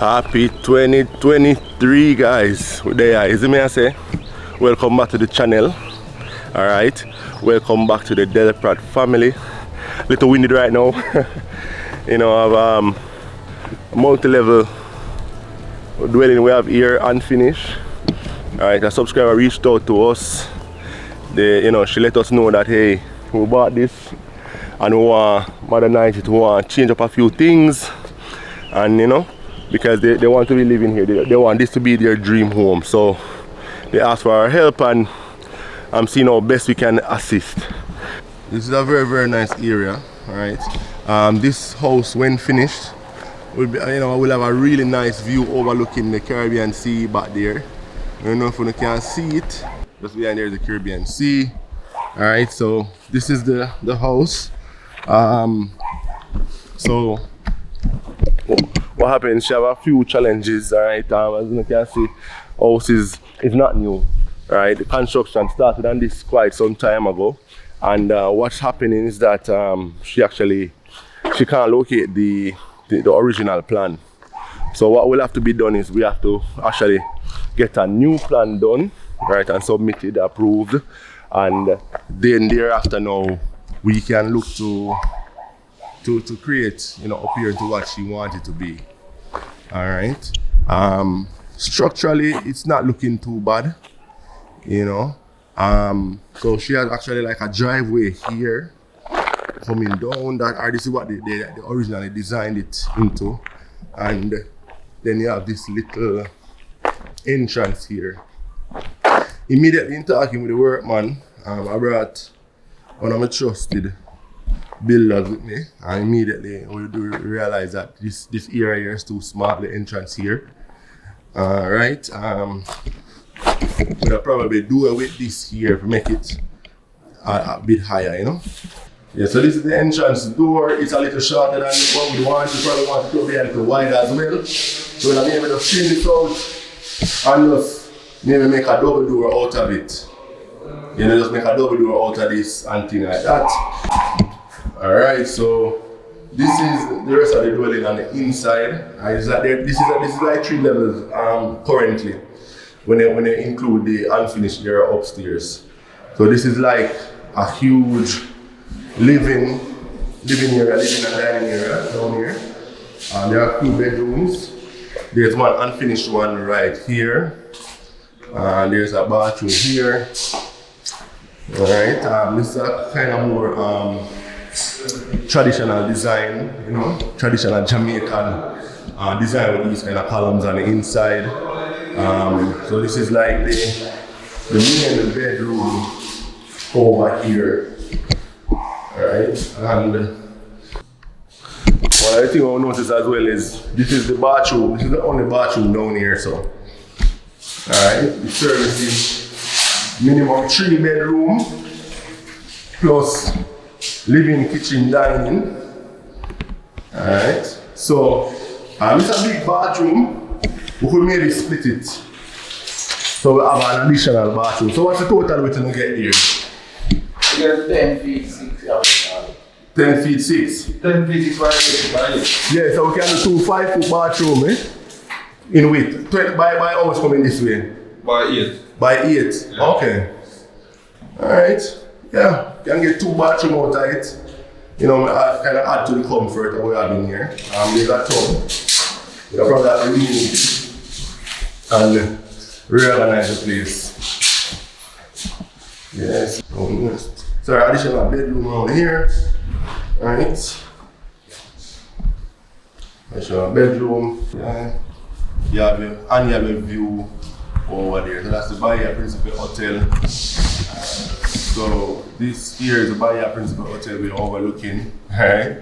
Happy 2023, guys. There is me I say. Welcome back to the channel. Alright. Welcome back to the Delprat family. Little windy right now. You know, I have multi-level dwelling we have here unfinished. Alright, a subscriber reached out to us. She let us know that hey, we bought this and we want to modernize it, we want to change up a few things, and because they want to be living here, they want this to be their dream home. So they asked for our help, and I'm seeing how best we can assist. This is a very, very nice area. Alright. This house, when finished, will be, will have a really nice view overlooking the Caribbean Sea back there. I don't know if you can see it. Just behind there is the Caribbean Sea. Alright, so this is the house. So what happens, she have a few challenges. Alright, as you can see, house is not new. Alright, the construction started on this quite some time ago, and what's happening is that she can't locate the original plan. So what will have to be done is we have to actually get a new plan done, right, and submitted, approved, and then thereafter now we can look to create, up here to what she wanted to be. All right. Structurally, it's not looking too bad, So she has actually like a driveway here coming down. This is what they originally designed it into, and then you have this little entrance here. Immediately in talking with the workman, I brought one of my trusted builders with me, and immediately we do realize that this area here is too small, the entrance here. Right. We'll probably do away with this here to make it a bit higher, Yeah, so this is the entrance door. It's a little shorter than what we want. You probably want it to be a little wider as well. So we'll maybe just change it out and just maybe make a double door out of it. Just make a double door out of this and thing like that. Alright, so this is the rest of the dwelling on the inside. This is like 3 levels currently when they include the unfinished area upstairs. So this is like a huge living area, living and dining area down here. There are 2 bedrooms. There's one unfinished one right here. There's a bathroom here. Alright, this is a kind of more traditional design, traditional Jamaican design with these kind of columns on the inside. So this is like the main bedroom over here. Alright, and one other thing I will notice as well is this is the bathroom. This is the only bathroom down here. So, alright, the service is minimum 3 bedroom plus living, kitchen, dining. Alright, so it's a big bathroom. We could maybe split it. So we have an additional bathroom. So what's the total width to get here? You get 10 feet 6. 10 feet 6? 10 feet 6 by 8. Yeah, so we can do 2 5-foot bathroom in width. By how much coming this way? By 8. By 8? Yeah. Okay. Alright. Yeah, you can get 2 bathrooms out of it. Kind of add to the comfort that we have in here. There's a tub. You probably have to remove it and reorganize the place. Yes. So additional bedroom around here. Alright. Additional bedroom. Yeah. You have a view over there. So that's the Bahia Principal Hotel. So this here is the Bahia Principal Hotel we're overlooking. Alright.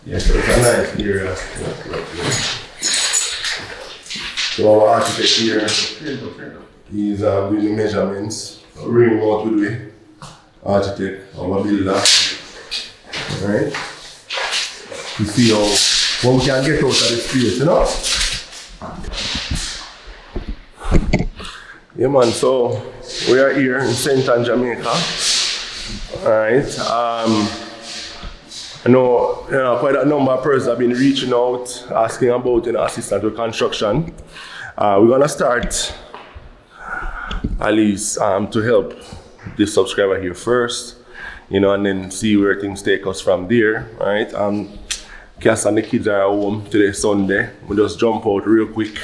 Yeah, so it's a nice area. So our architect here is doing the measurements. Remote with the architect, our builder. Alright. To see what we can get out of this space, Yeah man, so we are here in St. Ann, Jamaica. Alright. I know, quite a number of persons have been reaching out, asking about assistance with construction. We're gonna start at least to help this subscriber here first, and then see where things take us from there, right? Cass and the kids are home today, Sunday. We just jump out real quick.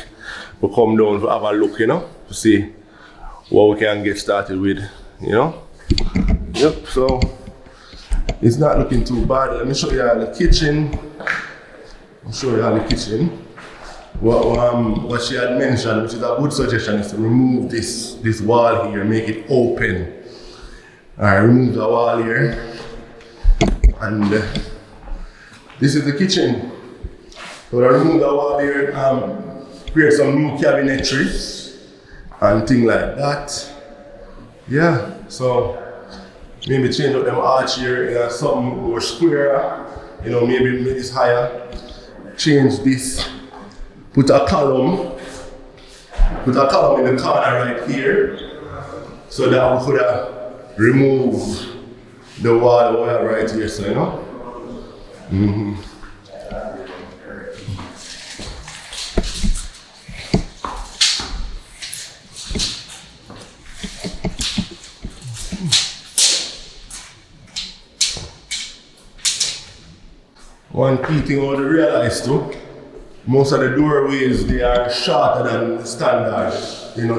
We come down to have a look, to see what we can get started with, Yep, so it's not looking too bad. Let me show you the kitchen. What she had mentioned, which is a good suggestion, is to remove this wall here, make it open. Alright, remove the wall here. And this is the kitchen. So I remove the wall here, create some new cabinetry and things like that. Yeah, so maybe change up them arch here, something more square, maybe make this higher. Change this, put a column in the corner right here, so that we could remove the wall we have right here, so One key thing I want to realize too, most of the doorways, they are shorter than the standard,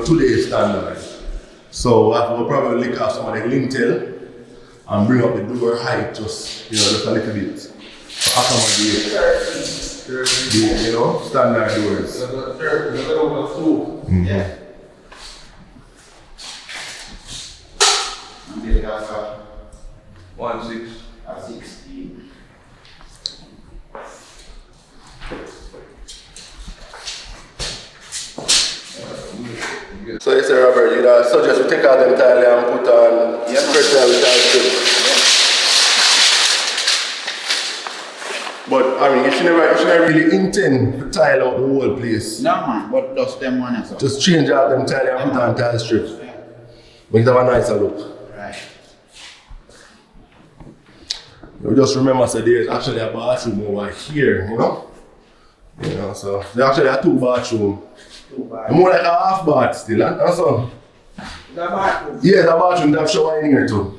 today's standard. So we'll probably lick off some of the lintel and bring up the door height just a little bit. To accommodate the, standard doors. Yeah. And they got 1.6. 16. So yes, Robert, you'd suggest we take out them tile and put on fresh tile with tile strip. But I mean, you should never really intend to tile out the whole place. No man, but just them one as well. Just change out them tile and put on tile strips. Make it have a nicer look. Right. We just remember that there's actually a bathroom over here, so there's actually a 2 bathroom. More like a half bath still, that's all. The bathroom? Yeah, the bathroom, they have shower in here too.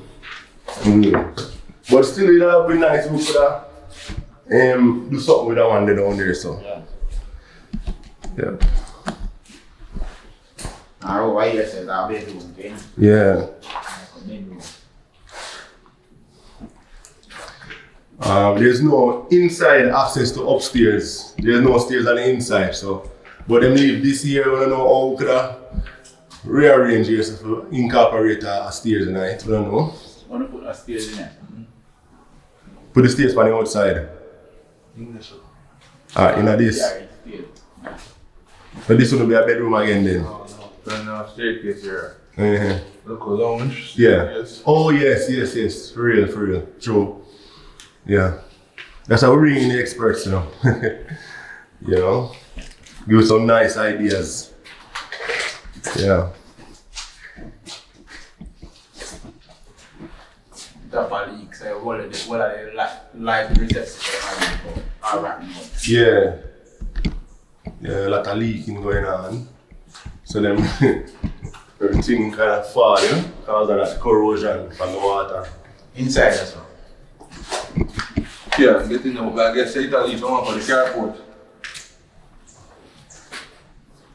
But still, it would be nice if we could do something with that one down there, so. Yeah. Or over here says our bedroom, okay? Yeah. Bedroom. There's no inside access to upstairs. There's no stairs on the inside, so. But them leave this year, we don't know how we could rearrange here so to incorporate a stairs in it. We don't know. Want to put a stairs in it? Put the stairs on the outside. English. In this. Yeah, it's stairs. But this will be a bedroom again then. No. Then staircase here. Look, a lounge. Yeah. Yes. Oh yes. For real. True. Yeah. That's how we bring in the experts, Give us some nice ideas. Yeah. Top of leaks, what are the live reception? Yeah, a lot of leaking going on. So then everything kind of fall, because of that corrosion from the water. Inside as well? Yeah, get in there, but I guess Italy someone for the carport.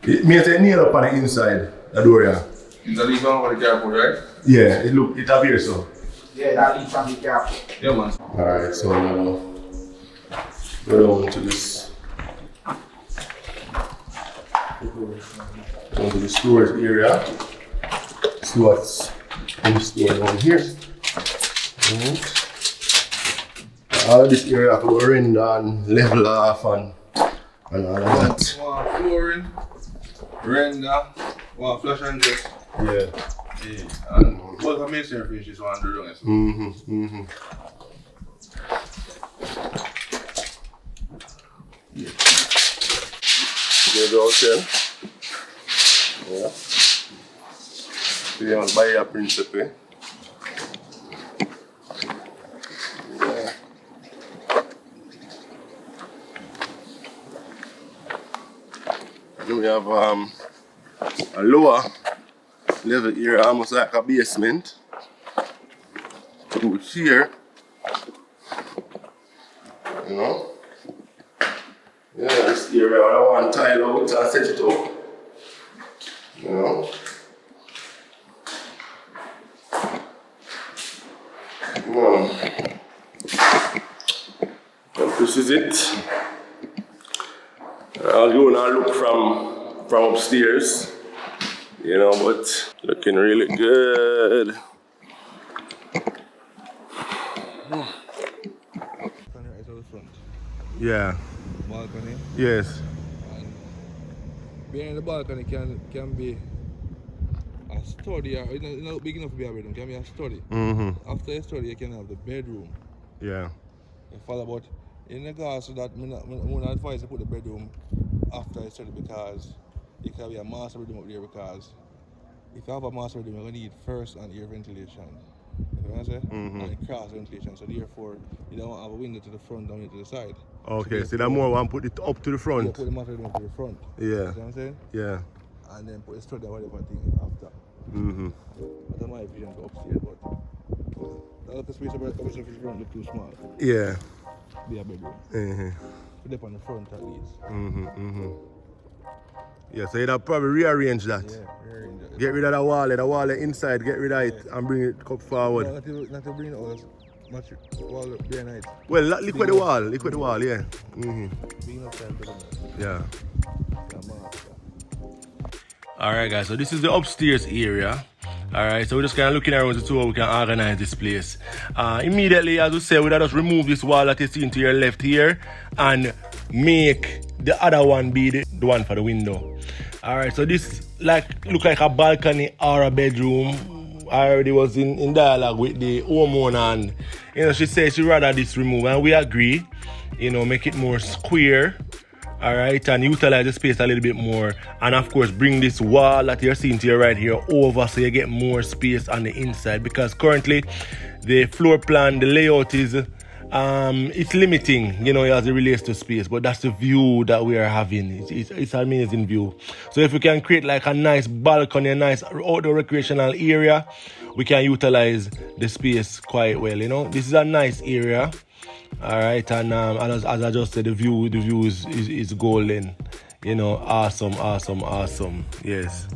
It means they nail up on the inside, the door, yeah. Italy someone for the carport, right? Yeah, it appears so. Yeah, that leaks from the carport. Yeah, man. Alright, so now go down to this. Go to the storage area. See what's in the store down here. All this area I could render and level off and all of that. One flooring, render, one flush and dress. Yeah. And what's the masonry finish this one do doing it? There you go, okay. Yeah. So you want to buy a principle. Yeah. Then we have a lower level here, almost like a basement. Through here, you know. Yeah, this area I want to tile out and set it up. You know. This is it. I'll go and look from upstairs, you know, but looking really good. Yeah. Balcony. Yes. And behind the balcony can be a study, or it's not big enough to be a bedroom, can be a study. After a study, you can have the bedroom. Yeah. You follow, but in regards to that, I would advise to put the bedroom after a study because it can be a master bedroom up there because if you have a master bedroom, you're going to need first and air ventilation. You know what I'm saying? And cross ventilation, so therefore you don't have a window to the front and window to the side. Okay, so that more one put it up to the front. Yeah, put the master bedroom up to the front. Yeah. You know what I'm saying? Yeah. And then put a study or whatever thing after. I don't know if you can go upstairs, but the space of the front look too small. Yeah. Be a bedroom. Put it on the front at least. Yeah, so you'd have probably rearrange that. Yeah, rearrange that. Get rid of the wall inside, get rid of it and bring it up forward. No, not to bring it out, much wall behind it. Well, liquid the wall, yeah. Being outside, yeah. Alright guys, so this is the upstairs area. Alright, so we're just kind of looking around to see how we can organize this place. Immediately, as we say, we'll just remove this wall that you see to your left here and make the other one be the one for the window. Alright, so this look like a balcony or a bedroom. I already was in dialogue with the homeowner and you know she said she rather this remove and we agree, you know, make it more square. Alright, and utilize the space a little bit more and of course bring this wall that you're seeing to your right here over so you get more space on the inside because currently the floor plan, the layout is it's limiting, you know, as it relates to space, but that's the view that we are having. It's an amazing view. So if we can create like a nice balcony, a nice outdoor recreational area, we can utilize the space quite well, you know. This is a nice area. Alright, and as I just said, the view is golden. You know, awesome. Yes.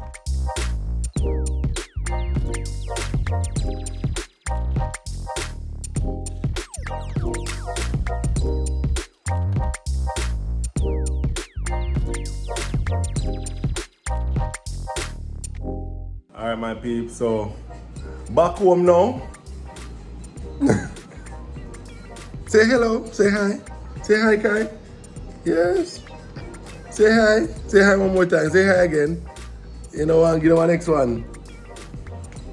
Alright my peeps, so back home now. Say hello, say hi Kai. Yes. Say hi one more time, say hi again. You know what, give them a next one.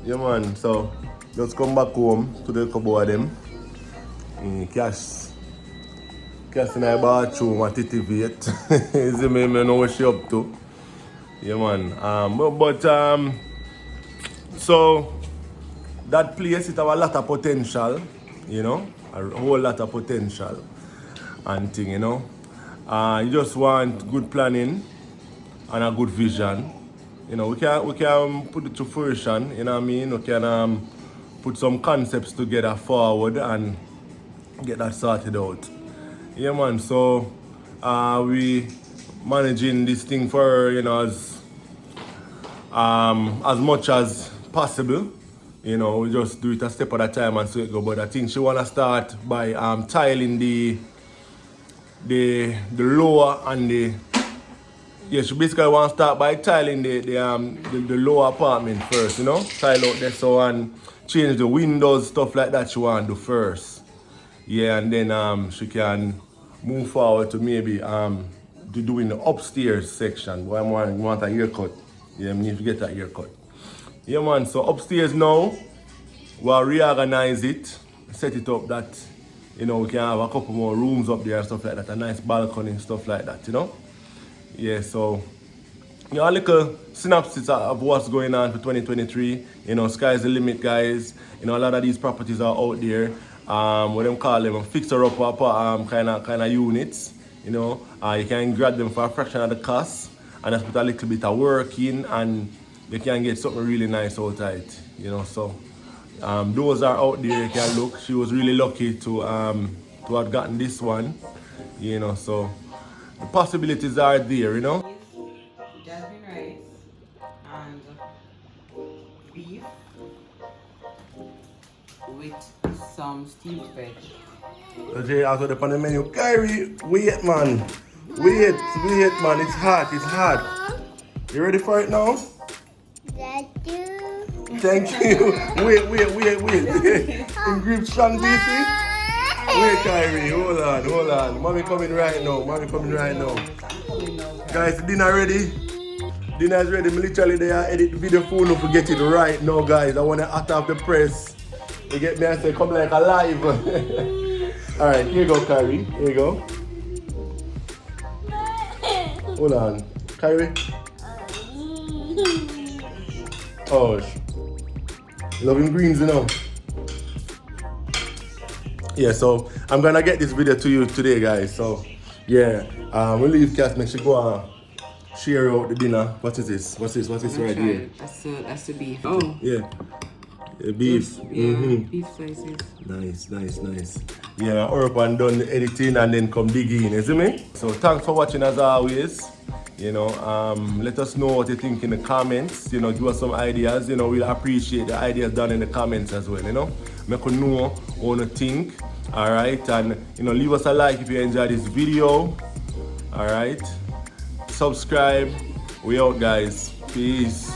Yeah man, so just come back home to the couple of them. Cash in the bathroom at TTV. You see me know what she up to. Yeah man, so that place it have a lot of potential, you know, a whole lot of potential and thing, you know. You just want good planning and a good vision. You know, we can put it to fruition, you know what I mean? We can put some concepts together forward and get that sorted out. Yeah man, so we managing this thing for, you know, as much as possible. You know, we just do it a step at a time and so it go. But I think she wanna start by tiling the lower and the she basically wanna start by tiling the lower apartment first, you know, tile out there so and change the windows, stuff like that she wanna do first. Yeah, and then she can move forward to maybe doing the upstairs section. Boy, I want a haircut. Yeah, I need to get that haircut. Yeah man, so upstairs now, we'll reorganize it, set it up that, you know, we can have a couple more rooms up there and stuff like that, a nice balcony and stuff like that, you know? Yeah, so, you know, a little synopsis of what's going on for 2023. You know, sky's the limit, guys. You know, a lot of these properties are out there. What them call them, fixer-upper kind of units. You know, you can grab them for a fraction of the cost. and just put a little bit of work in, and they can get something really nice out of it, you know. So those are out there, you can look. She was really lucky to have gotten this one, you know. So the possibilities are there, you know. Jasmine rice and beef with some steamed veg. Okay, also the on the menu. Kyrie, wait man. Wait, man. It's hot, it's hot. You ready for it now? Thank you. Wait. In grip strong, DC. Wait, Kyrie, hold on. Mommy coming right now. Guys, dinner ready? Dinner is ready. Me literally there edit the video phone to get it right now, guys. I want to hot off the press. You get me? I say come like alive. Alright, here you go, Kyrie. Here you go. Hold on. Kyrie. Oh, loving greens, you know. Yeah, so I'm gonna get this video to you today, guys. So yeah, we'll leave Cass. Make sure go and share out the dinner. What is this? What's this right here? That's the beef. Oh. Yeah. Beef. Yeah, beef slices. Nice. Yeah, up and done the editing and then come dig in, you see me? So thanks for watching as always. You know, let us know what you think in the comments. You know, give us some ideas. You know, we'll appreciate the ideas done in the comments as well, you know. Make us know what you think. Alright, and you know, leave us a like if you enjoyed this video. Alright. Subscribe. We out, guys. Peace.